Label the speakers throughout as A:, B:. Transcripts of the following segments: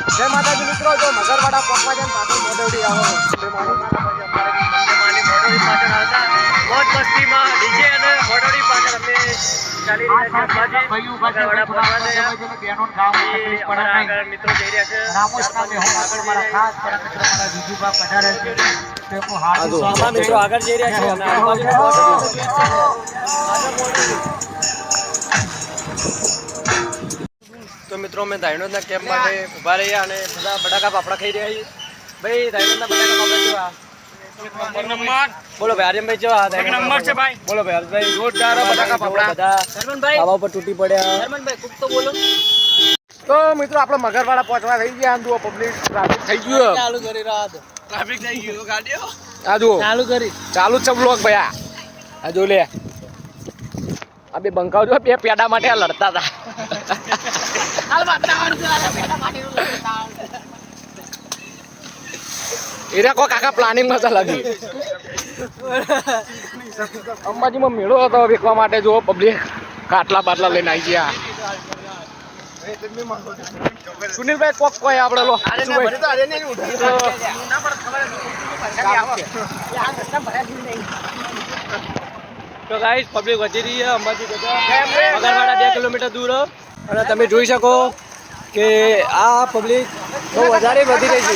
A: જય માતાજી મિત્રો, જો મગરવાડા પહોંચવા જાય પાછળ મોઢવડી આવો મોઢવડી પાછળ આવતા મોજ મસ્તીમાં ડીજે અને મોઢવડી પાછળ અમે ચાલી રહ્યા છે મગરવાડા પહોંચવા જાય આગળ મિત્રો જઈ રહ્યા છે મિત્રો આગળ જઈ રહ્યા છે તો મિત્રો મેં ધાયણોદના કેમ્પ માટે ઊભા રહ્યા અને બધા બટાકા પાપડા ખાઈ રહ્યા છીએ. ભાઈ ધાયણોદના બટાકા પાપડા કેવા? બોલો ભાઈ આર્યનભાઈ કેવા? એક નંબર છે ભાઈ. બોલો ભાઈ હર્ષભાઈ જોરદાર બટાકા પાપડા બધા શરમનભાઈ ખાવા પર તૂટી પડ્યા. શરમનભાઈ ખૂબ તો બોલો. તો મિત્રો આપણે મગરવાડા પહોંચવા થઈ ગયા. આમ જુઓ પબ્લિક ટ્રાફિક થઈ ગયું. ચાલુ કરી રહ્યા હતો. ટ્રાફિક થઈ ગયું ગાડીઓ. આ જુઓ ચાલુ કરી ચાલુ જ છે બ્લોક ભાઈ. આ જો લે આ બે બંકાઓ જો બે પેડા માટે લડતા હતા. એરા કો કાકા પ્લાનિંગ માં લાગી. અંબાજીમાં મેળો હતો વેચવા માટે. જો પબ્લિક કાટલા બાટલા લઈને આવી ગયા. સુનિલભાઈ કોક કોઈ આપણે લો તો ગાઈસ પબ્લિક વધી રહી છે અંબાજી મગરવાડા 2 કિલોમીટર દૂર અને તમે જોઈ શકો કે આ પબ્લિક બહુ વધારે વધી રહી છે.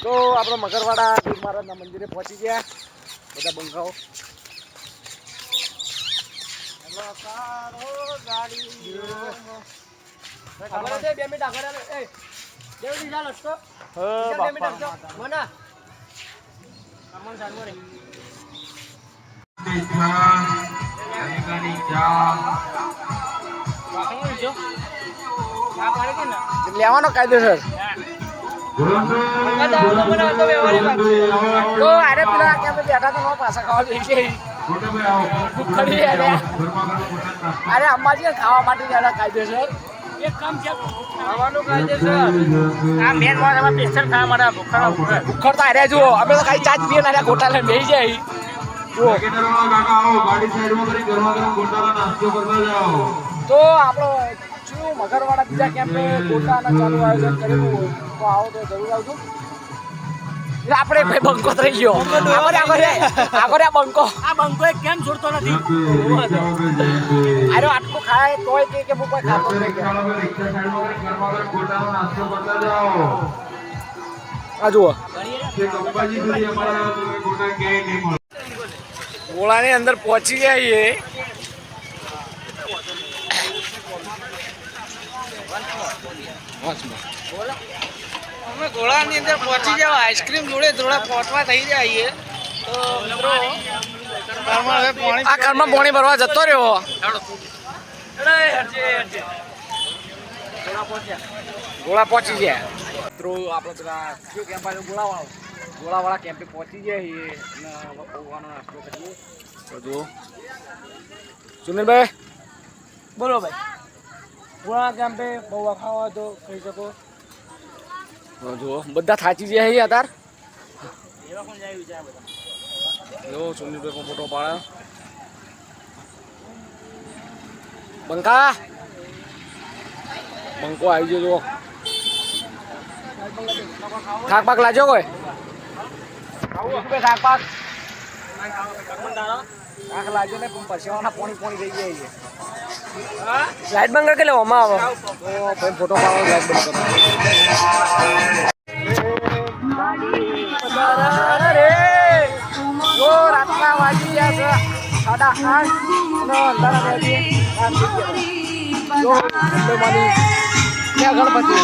A: તો આપણે મગરવાડા દેવ મહારાજના મંદિરે પહોંચી ગયા. બધા બંકાઓ લેવાનો કાયદેસર. અરે અંબાજી ખાવા માટે કાયદેસર એક કામ છે ખાવાનું કાયદેસર. આ મેન વાત અમે સ્પેશિયલ ખાવા માટે ભૂખડ તો અરે જુઓ અમે તો ખાલી ચાજ પીએ ને ગોટા લઈને બેસી જાય. જુઓ તો આપણો શું મગરવાડા બીજા કેમ્પે ગોટાના ચાલુ આયોજન કરેલું તો આવો તો જરૂર આવજો. આપણે ભાઈ બંકો થઈ ગયો. આગળ બંકો આ બંકો એક કેમ છોડતો નથી. અરે આટલું ખાય તોય કે હું કોઈ ખાતો નહીં. આ જુઓ ગોળાની અંદર પહોંચી ગયા છીએ. અમે ગોળાની અંદર પહોંચી જાવ આઈસ્ક્રીમ જોડે થોડા પહોંચવા થઈ જાય. તો મિત્રો આ ઘરમાં પાણી ભરવા જતો રહ્યો. ગોળા પહોંચી ગયા મિત્રો. આપણે પેલા કયો કેમ્પ આવ્યો? ગોળાવાળા કેમ્પે પહોંચી ગયા છીએ અને પૌવાનો નાસ્તો કરીએ. તો જુઓ સુનિલભાઈ બોલો ભાઈ. ગોળા કેમ્પે પૌવા ખાવા તો ખાઈ શકો. જુઓ બધા થાચી ગયા છે અત્યારે. જો સુનિલભાઈ પણ ફોટો પાડે. બંકા બંકો આવી ગયો. જુઓ થાક પાક લાજો કોઈ થાક પાક આખ લાજો ને પણ પરસેવાના પોણી થઈ જાય છે. લાઈટ બંધ કરી લેવામાં આવો તો ફોટો પાડો. લાઈટ બંધ કરો. રાતના વાગી ગયા છે 8:30 ગણપતિ